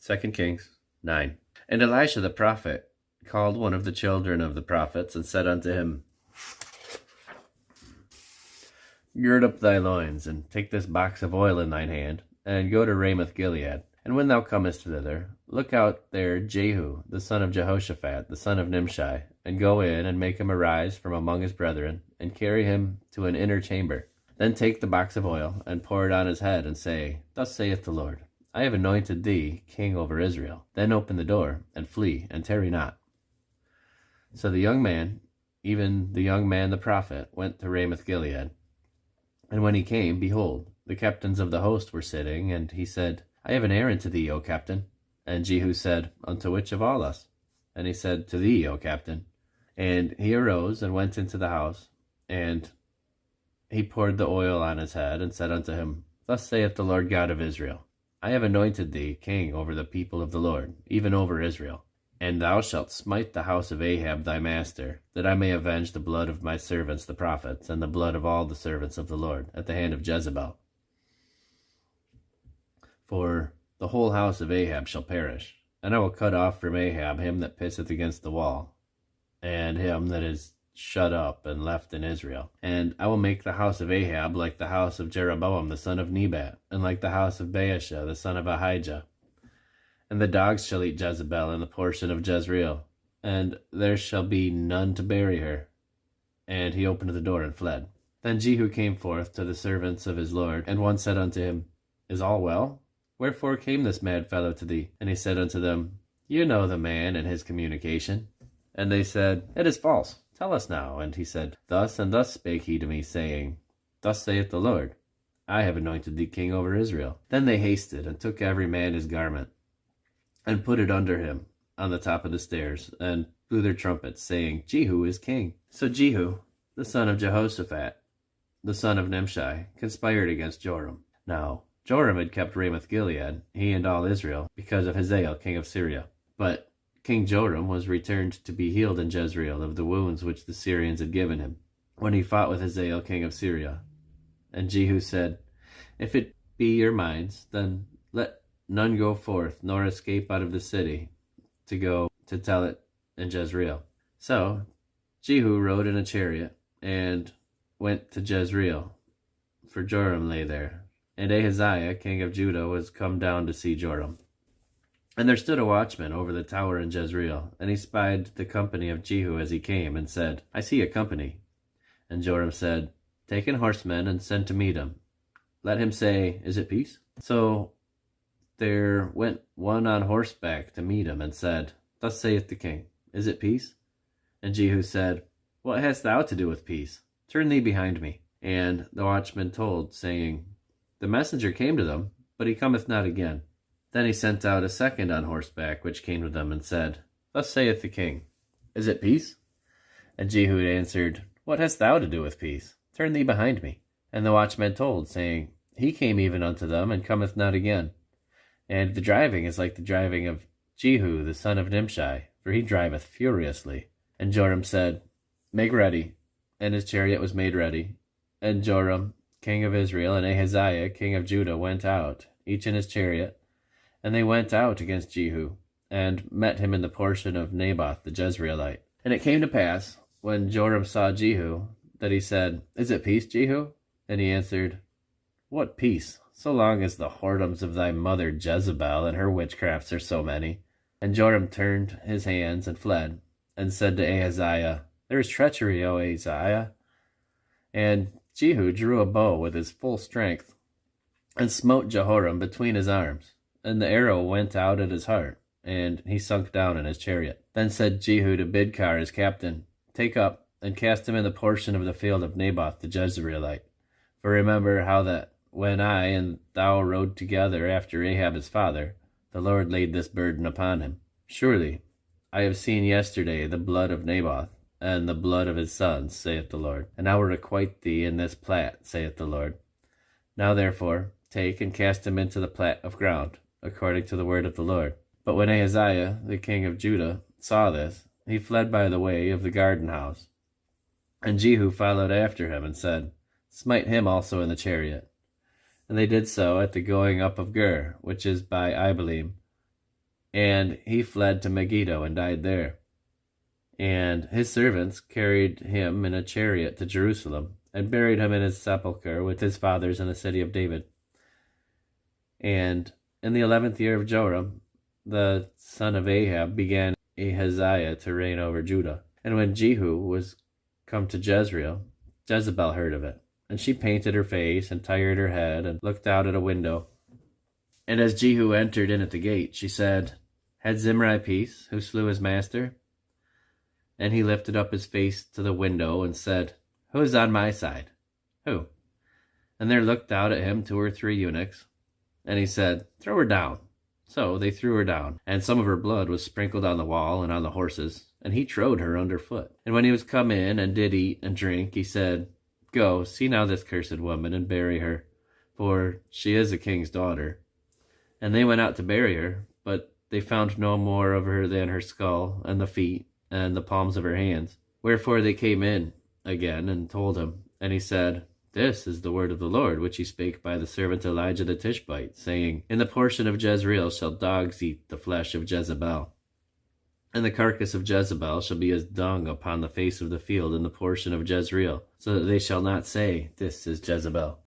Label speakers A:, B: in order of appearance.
A: 2 Kings 9. And Elisha the prophet called one of the children of the prophets and said unto him, Gird up thy loins, and take this box of oil in thine hand, and go to Ramoth Gilead. And when thou comest thither, look out there Jehu, the son of Jehoshaphat, the son of Nimshi, and go in, and make him arise from among his brethren, and carry him to an inner chamber. Then take the box of oil, and pour it on his head, and say, Thus saith the Lord, I have anointed thee king over Israel. Then open the door, and flee, and tarry not. So the young man, even the young man the prophet, went to Ramoth Gilead. And when he came, behold, the captains of the host were sitting, and he said, I have an errand to thee, O captain. And Jehu said, Unto which of all us? And he said, To thee, O captain. And he arose and went into the house, and he poured the oil on his head, and said unto him, Thus saith the Lord God of Israel, I have anointed thee king over the people of the Lord, even over Israel. And thou shalt smite the house of Ahab thy master, that I may avenge the blood of my servants the prophets, and the blood of all the servants of the Lord, at the hand of Jezebel. For the whole house of Ahab shall perish, and I will cut off from Ahab him that pisseth against the wall, and him that is shut up and left in Israel. And I will make the house of Ahab like the house of Jeroboam the son of Nebat, and like the house of Baasha the son of Ahijah. And the dogs shall eat Jezebel in the portion of Jezreel, and there shall be none to bury her. And he opened the door and fled. Then Jehu came forth to the servants of his lord, and one said unto him, Is all well? Wherefore came this mad fellow to thee? And he said unto them, You know the man and his communication. And they said, It is false. Tell us now. And he said, Thus and thus spake he to me, saying, Thus saith the Lord, I have anointed thee king over Israel. Then they hasted, and took every man his garment, and put it under him on the top of the stairs, and blew their trumpets, saying, Jehu is king. So Jehu, the son of Jehoshaphat, the son of Nimshi, conspired against Joram. Now Joram had kept Ramoth Gilead, he and all Israel, because of Hazael king of Syria. But King Joram was returned to be healed in Jezreel of the wounds which the Syrians had given him, when he fought with Hazael king of Syria. And Jehu said, If it be your minds, then let none go forth, nor escape out of the city, to go to tell it in Jezreel. So Jehu rode in a chariot, and went to Jezreel, for Joram lay there. And Ahaziah, king of Judah, was come down to see Joram. And there stood a watchman over the tower in Jezreel, and he spied the company of Jehu as he came, and said, I see a company. And Joram said, Take an horseman, and send to meet him. Let him say, Is it peace? So there went one on horseback to meet him, and said, Thus saith the king, Is it peace? And Jehu said, What hast thou to do with peace? Turn thee behind me. And the watchman told, saying, The messenger came to them, but he cometh not again. Then he sent out a second on horseback, which came to them, and said, Thus saith the king, Is it peace? And Jehu answered, What hast thou to do with peace? Turn thee behind me. And the watchman told, saying, He came even unto them, and cometh not again. And the driving is like the driving of Jehu the son of Nimshi, for he driveth furiously. And Joram said, Make ready. And his chariot was made ready. And Joram, king of Israel, and Ahaziah, king of Judah, went out, each in his chariot. And they went out against Jehu, and met him in the portion of Naboth the Jezreelite. And it came to pass, when Joram saw Jehu, that he said, Is it peace, Jehu? And he answered, What peace, so long as the whoredoms of thy mother Jezebel and her witchcrafts are so many? And Joram turned his hands and fled, and said to Ahaziah, There is treachery, O Ahaziah. And Jehu drew a bow with his full strength, and smote Jehoram between his arms, and the arrow went out at his heart, and he sunk down in his chariot. Then said Jehu to Bidkar his captain, Take up, and cast him in the portion of the field of Naboth the Jezreelite. For remember how that when I and thou rode together after Ahab his father, the Lord laid this burden upon him. Surely I have seen yesterday the blood of Naboth, and the blood of his sons, saith the Lord. And I will requite thee in this plat, saith the Lord. Now therefore take and cast him into the plat of ground, according to the word of the Lord. But when Ahaziah, the king of Judah, saw this, he fled by the way of the garden house. And Jehu followed after him, and said, Smite him also in the chariot. And they did so at the going up of Gur, which is by Ibalim, And he fled to Megiddo and died there. And his servants carried him in a chariot to Jerusalem and buried him in his sepulchre with his fathers in the city of David. And in the 11th year of Joram, the son of Ahab, began Ahaziah to reign over Judah. And when Jehu was come to Jezreel, Jezebel heard of it. And she painted her face and tired her head and looked out at a window. And as Jehu entered in at the gate, she said, "Had Zimri peace, who slew his master?" And he lifted up his face to the window and said, "Who is on my side? Who?" And there looked out at him 2 or 3 eunuchs. And he said, "Throw her down." So they threw her down, and some of her blood was sprinkled on the wall and on the horses, and he trode her under foot. And when he was come in and did eat and drink, he said, "Go, see now this cursed woman, and bury her, for she is a king's daughter." And they went out to bury her, but they found no more of her than her skull, and the feet, and the palms of her hands. Wherefore they came in again and told him. And he said, "This is the word of the Lord, which he spake by the servant Elijah the Tishbite, saying, In the portion of Jezreel shall dogs eat the flesh of Jezebel. And the carcass of Jezebel shall be as dung upon the face of the field in the portion of Jezreel, so that they shall not say, This is Jezebel."